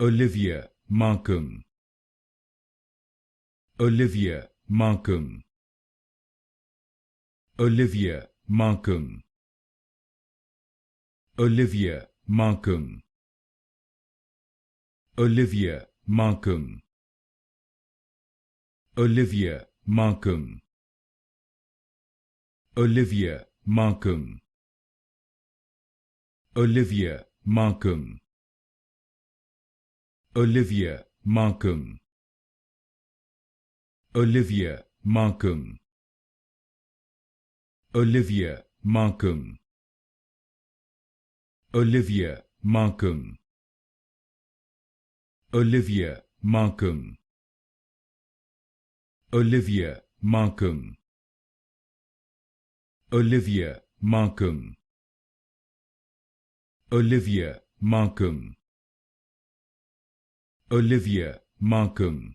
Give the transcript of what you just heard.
Olivia Marcum. Olivia Marcum. Olivia Marcum. Olivia Marcum. Olivia Marcum. Olivia Marcum. Olivia Marcum. Olivia Marcum. Olivia Marcum. Olivia Marcum. Olivia Marcum. Olivia Marcum. Olivia Marcum. Olivia Marcum. Olivia Marcum. Olivia Marcum. Olivia Marcum.